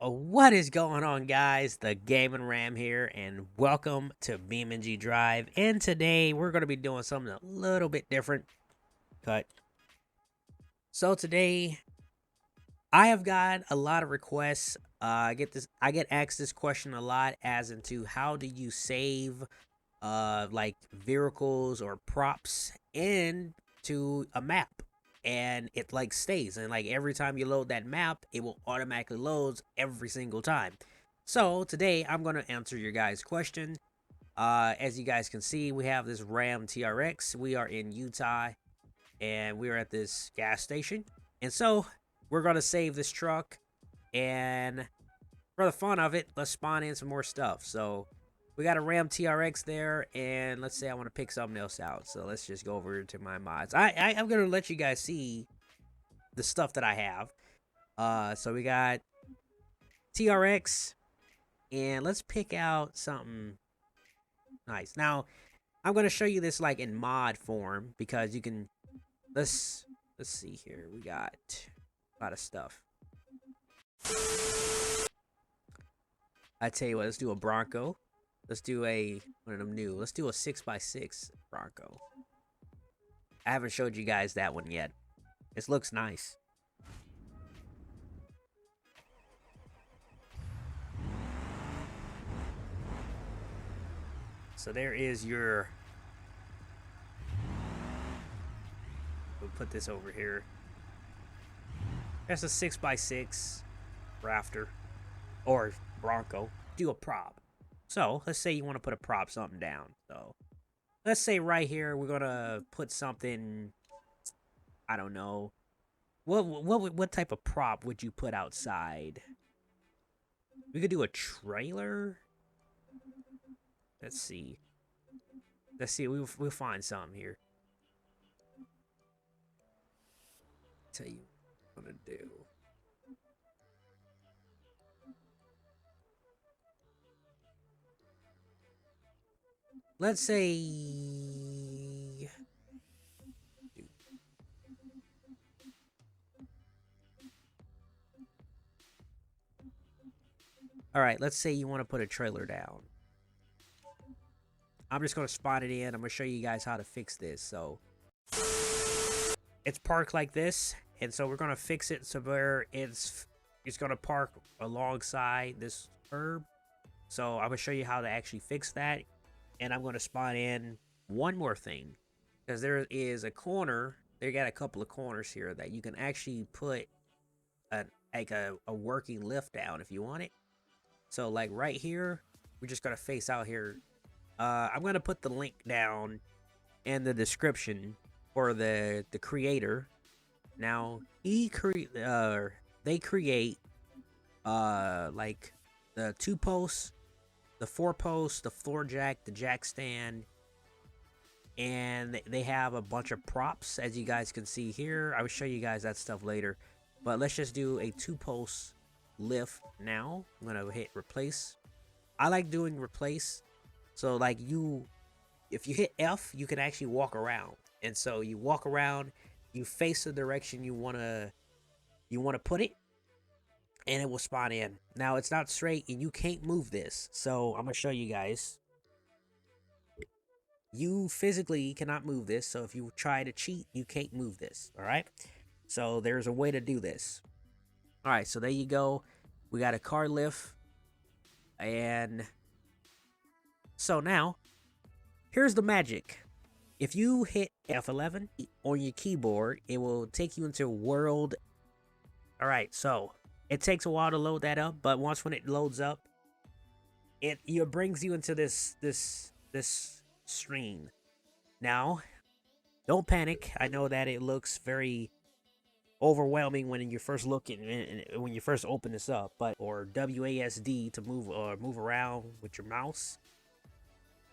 What is going on, guys? The Gaming Ram here, and welcome to BeamNG Drive. And today we're going to be doing something a little bit different. Cut. So today I have got a lot of requests. I get asked this question a lot, as into how do you save like vehicles or props into a map, and it like stays, and like every time you load that map it will automatically loads every single time. So today I'm going to answer your guys question. As you guys can see, we have this Ram TRX. We are in Utah, and we are at this gas station, and so we're going to save this truck, and for the fun of it, let's spawn in some more stuff. So we got a Ram TRX there, and let's say I want to pick something else out. So let's just go over to my mods. I'm gonna let you guys see the stuff that I have. So we got TRX, and let's pick out something nice. Now I'm gonna show you this like in mod form, because you can. Let's see here. We got a lot of stuff. I tell you what, let's do a Bronco. Let's do one of them new. Let's do a 6x6 Bronco. I haven't showed you guys that one yet. This looks nice. So there is your... We'll put this over here. That's a 6x6 rafter. Or Bronco. Do a prop. So let's say you want to put a prop something down. So let's say right here we're gonna put something. I don't know. What type of prop would you put outside? We could do a trailer. Let's see. Let's see. We'll find something here. Tell you what I'm gonna do. Let's say... Alright, let's say you want to put a trailer down. I'm just going to spot it in. I'm going to show you guys how to fix this. So, it's parked like this. And so we're going to fix it so where it's going to park alongside this curb. So I'm going to show you how to actually fix that. And I'm going to spot in one more thing, because there is a corner. They got a couple of corners here that you can actually put a working lift down if you want it. So like right here, we're just going to face out here. I'm going to put the link down in the description for the creator. Now they create like the 2-posts, the 4-posts, the floor jack, the jack stand, and they have a bunch of props, as you guys can see here. I will show you guys that stuff later, but let's just do a 2-post lift now. I'm gonna hit replace. I like doing replace, so like if you hit F, you can actually walk around, and so you walk around, you face the direction you wanna put it, and it will spawn in. Now it's not straight, and you can't move this, so I'm gonna show you guys. You physically cannot move this, so if you try to cheat, you can't move this. All right, so there's a way to do this. All right, so there you go. We got a car lift, and so now here's the magic. If you hit F11 on your keyboard, it will take you into world. All right, so it takes a while to load that up, but once when it loads up, it brings you into this screen. Now, don't panic. I know that it looks very overwhelming when you first look at when you first open this up, but or WASD to move around with your mouse.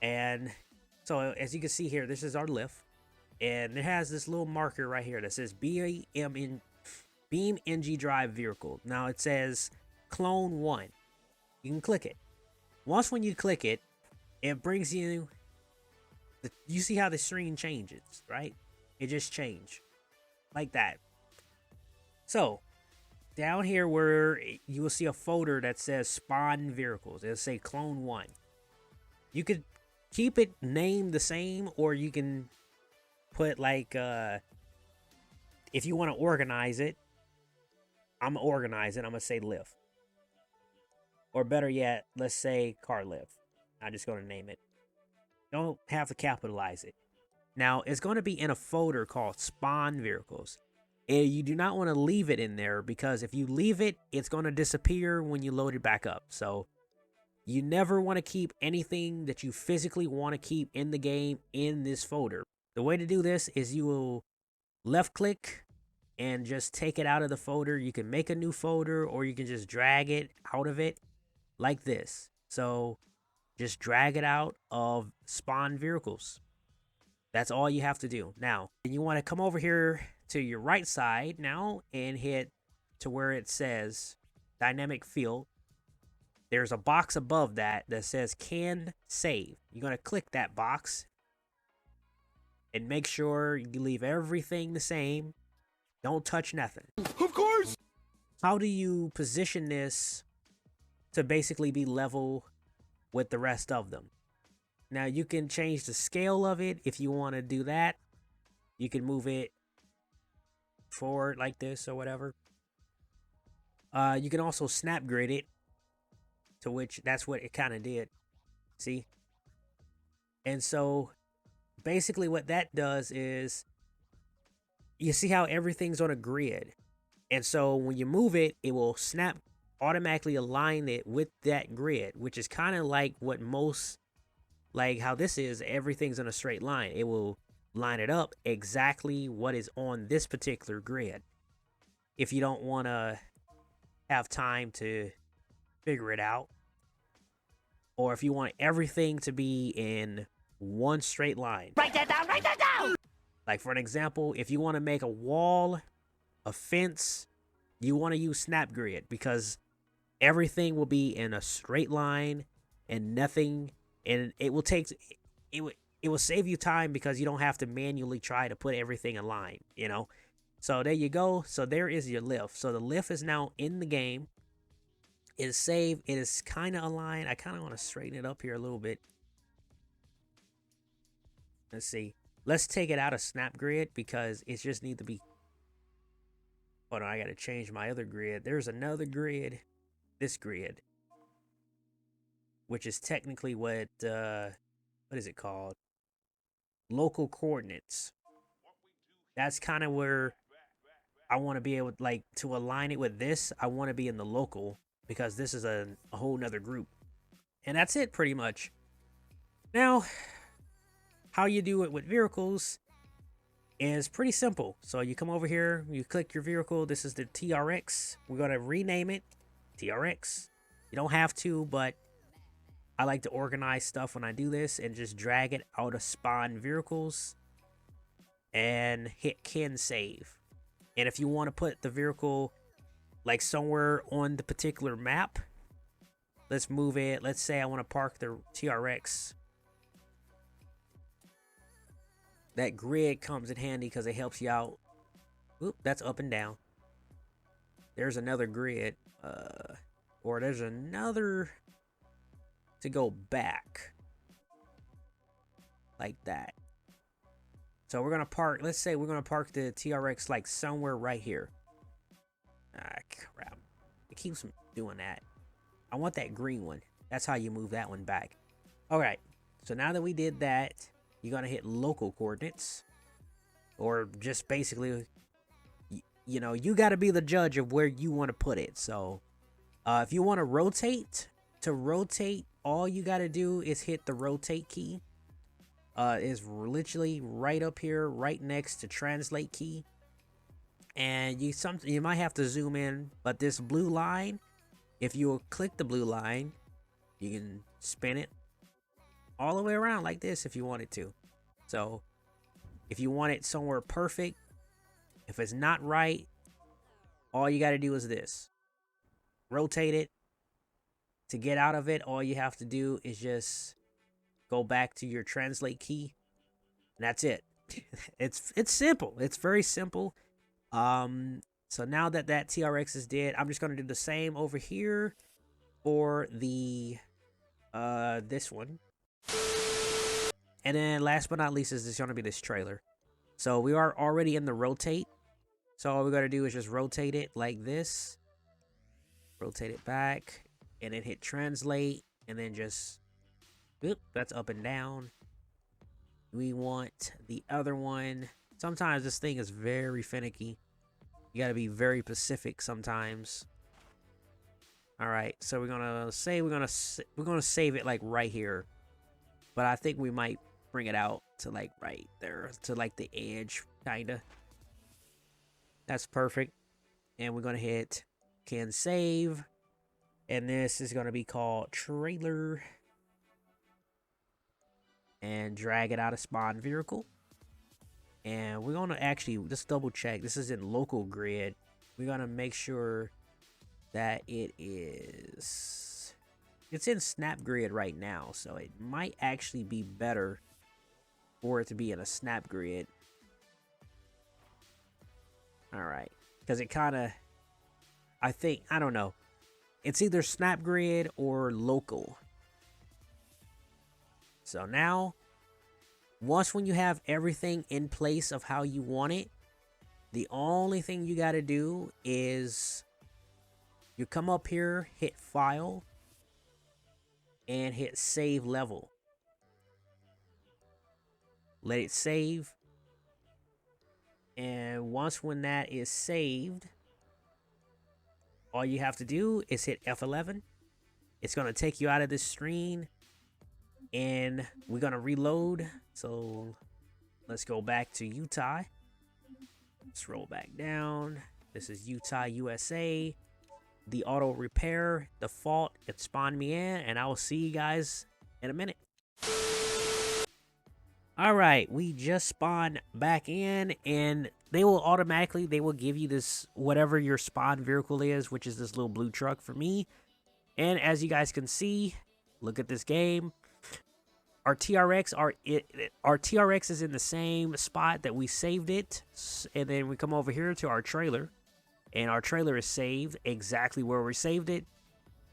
And so as you can see here, this is our lift, and it has this little marker right here that says BeamNG Drive vehicle. Now it says clone 1. You can click it. Once when you click it, it brings you you see how the screen changes, right? It just changed like that. So down here where you will see a folder that says spawn vehicles. It'll say clone 1. You could keep it named the same, or you can put like if you want to organize it, I'm gonna organize it. I'm gonna say lift, or better yet, let's say car lift. I'm just gonna name it. Don't have to capitalize it. Now it's going to be in a folder called spawn vehicles. And you do not want to leave it in there, because if you leave it, it's going to disappear when you load it back up. So you never want to keep anything that you physically want to keep in the game in this folder. The way to do this is you will left click and just take it out of the folder. You can make a new folder, or you can just drag it out of it like this. So just drag it out of spawn vehicles. That's all you have to do. Now, you want to come over here to your right side now and hit to where it says dynamic field. There's a box above that that says can save. You're going to click that box and make sure you leave everything the same. Don't touch nothing. Of course! How do you position this to basically be level with the rest of them? Now, you can change the scale of it if you want to do that. You can move it forward like this or whatever. You can also snap grid it, to which that's what it kind of did. See? And so basically what that does is, you see how everything's on a grid. And so when you move it, it will snap, automatically align it with that grid, which is kind of like what most, like how this is, everything's in a straight line. It will line it up exactly what is on this particular grid. If you don't want to have time to figure it out, or if you want everything to be in one straight line. Write that down, write that down! Like for an example, if you want to make a wall, a fence, you want to use snap grid, because everything will be in a straight line and nothing, and it will take, it will save you time, because you don't have to manually try to put everything in line, you know? So there you go. So there is your lift. So the lift is now in the game. It is saved. It is kind of aligned. I kind of want to straighten it up here a little bit. Let's see. Let's take it out of snap grid, because it just needs to be. Hold on, I got to change my other grid. There's another grid. This grid, which is technically what is it called? Local coordinates. That's kind of where I want to be able, like, to align it with this. I want to be in the local, because this is a whole nother group. And that's it, pretty much. Now, how you do it with vehicles is pretty simple. So you come over here, you click your vehicle. This is the TRX. We're going to rename it TRX. You don't have to, but I like to organize stuff when I do this, and just drag it out of spawn vehicles and hit can save. And if you want to put the vehicle like somewhere on the particular map, let's move it. Let's say I want to park the TRX. That grid comes in handy because it helps you out. Oop, that's up and down. There's another grid. Or there's another to go back. Like that. So we're going to park, let's say we're going to park the TRX like somewhere right here. Ah, crap. It keeps doing that. I want that green one. That's how you move that one back. Alright, so now that we did that, you're going to hit local coordinates. Or just basically, you know, you got to be the judge of where you want to put it. So, if you want to rotate, all you got to do is hit the rotate key. Is literally right up here, right next to translate key. And you might have to zoom in, but this blue line, if you will click the blue line, you can spin it all the way around like this if you wanted to. So if you want it somewhere perfect, if it's not right, all you got to do is this. Rotate it. To get out of it, all you have to do is just go back to your translate key. And that's it. It's simple. It's very simple. So now that that TRX is dead, I'm just gonna do the same over here for the this one. And then last but not least is this gonna be this trailer. So we are already in the rotate. So all we gotta do is just rotate it like this. Rotate it back and then hit translate and then just oop, that's up and down. We want the other one. Sometimes this thing is very finicky. You gotta be very specific sometimes. All right, so we're gonna save it like right here, but I think we might bring it out to like right there to like the edge, kinda. That's perfect. And we're gonna hit can save, and this is gonna be called trailer, and drag it out of spawn vehicle. And we're gonna actually just double check. This is in local grid. We're gonna make sure that it's in snap grid right now, so it might actually be better for it to be in a snap grid. All right, because it kind of, I don't know, it's either snap grid or local. So now, when you have everything in place of how you want it, the only thing you got to do is you come up here, hit file, and hit save level. Let it save. And when that is saved, all you have to do is hit F11. It's going to take you out of this screen, and we're going to reload. So let's go back to Utah. Scroll back down. This is Utah, USA. The auto repair default, it spawned me in, and I will see you guys in a minute. All right, we just spawned back in, and they will give you this whatever your spawn vehicle is, which is this little blue truck for me. And as you guys can see, look at this game. Our TRX is in the same spot that we saved it, and then we come over here to our trailer, and our trailer is saved exactly where we saved it.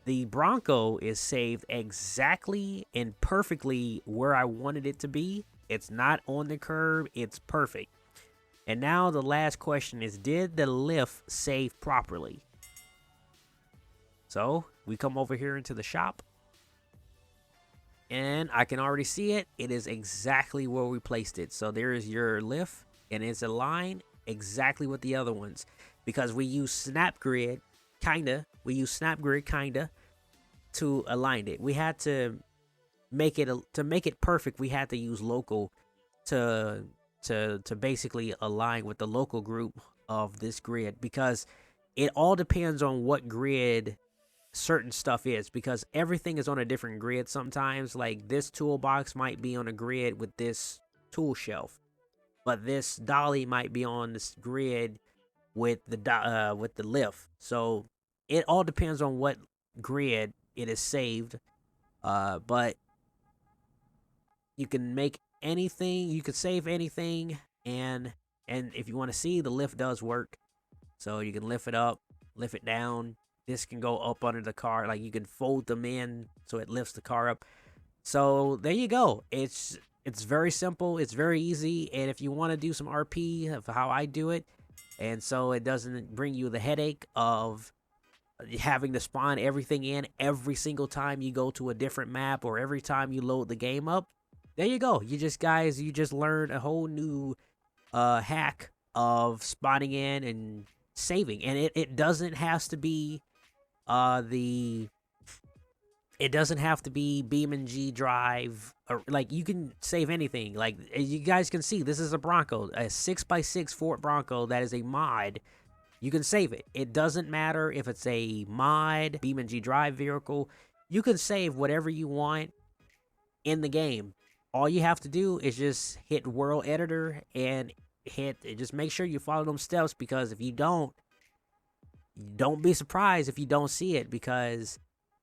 The Bronco is saved exactly and perfectly where I wanted it to be. It's not on the curb. It's perfect. And now the last question is, did the lift save properly? So we come over here into the shop, and I can already see it. It is exactly where we placed it. So there is your lift, and it's aligned exactly with the other ones, because we use snap grid kinda to align it. We had to make it perfect. We had to use local to basically align with the local group of this grid, because it all depends on what grid certain stuff is, because everything is on a different grid sometimes. Like this toolbox might be on a grid with this tool shelf, but this dolly might be on this grid with the lift. So it all depends on what grid it is saved. But you can make anything, you can save anything, and if you want to see, the lift does work. So you can lift it up, lift it down. This can go up under the car, like you can fold them in so it lifts the car up. So there you go. It's very simple, it's very easy, and if you want to do some RP of how I do it, and so it doesn't bring you the headache of having to spawn everything in every single time you go to a different map or every time you load the game up, there you go. You just learned a whole new hack of spawning in and saving. And it doesn't have to be BeamNG drive, or like you can save anything. Like as you guys can see, this is a Bronco, a 6x6 Ford Bronco that is a mod. You can save it. It doesn't matter if it's a mod, BeamNG drive vehicle. You can save whatever you want in the game. All you have to do is just hit World Editor and just make sure you follow them steps, because if you don't be surprised if you don't see it, because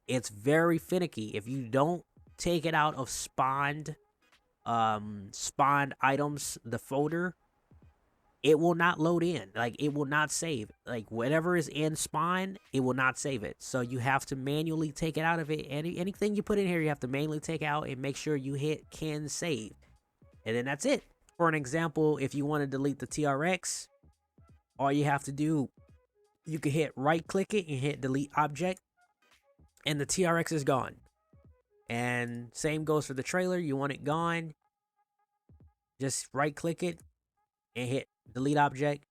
it's very finicky. If you don't take it out of spawned items, the folder, it will not load in. Like, it will not save. Like, whatever is in Spawn, it will not save it. So you have to manually take it out of it. Anything you put in here, you have to manually take out and make sure you hit can save. And then that's it. For an example, if you want to delete the TRX, all you have to do, you can hit right click it and hit delete object, and the TRX is gone. And same goes for the trailer. You want it gone, just right click it and hit delete object.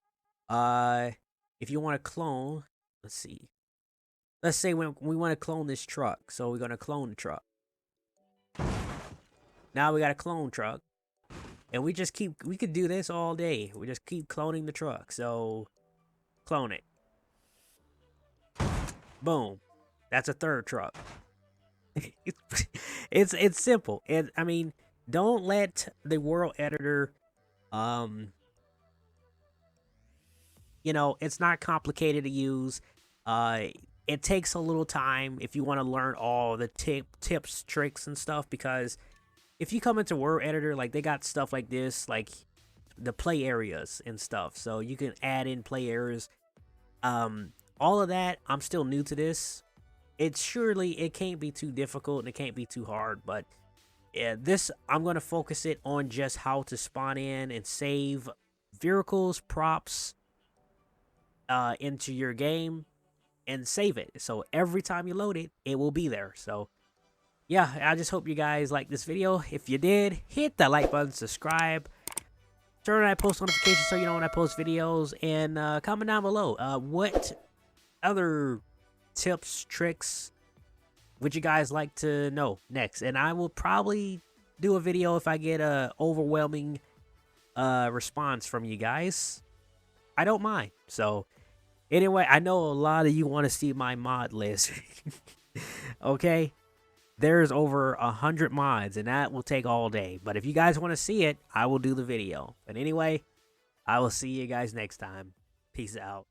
If you want to clone, let's see. Let's say when we want to clone this truck, so we're gonna clone the truck. Now we got a clone truck, and we could do this all day. We just keep cloning the truck. So clone it. Boom. That's a third truck. It's simple. And I mean, don't let the world editor, it's not complicated to use. It takes a little time if you want to learn all the tips, tricks, and stuff. Because if you come into Word Editor, like, they got stuff like this, like the play areas and stuff. So you can add in play areas. All of that, I'm still new to this. It can't be too difficult and it can't be too hard. But yeah, this, I'm going to focus it on just how to spawn in and save vehicles, props, into your game and save it. So every time you load it, it will be there. So yeah, I just hope you guys like this video. If you did, hit that like button, subscribe, turn on that post notifications so you know when I post videos, and comment down below what other tips, tricks would you guys like to know next. And I will probably do a video if I get a overwhelming response from you guys. I don't mind. So anyway, I know a lot of you want to see my mod list. Okay, there's over 100 mods, and that will take all day. But if you guys want to see it, I will do the video. But anyway, I will see you guys next time. Peace out.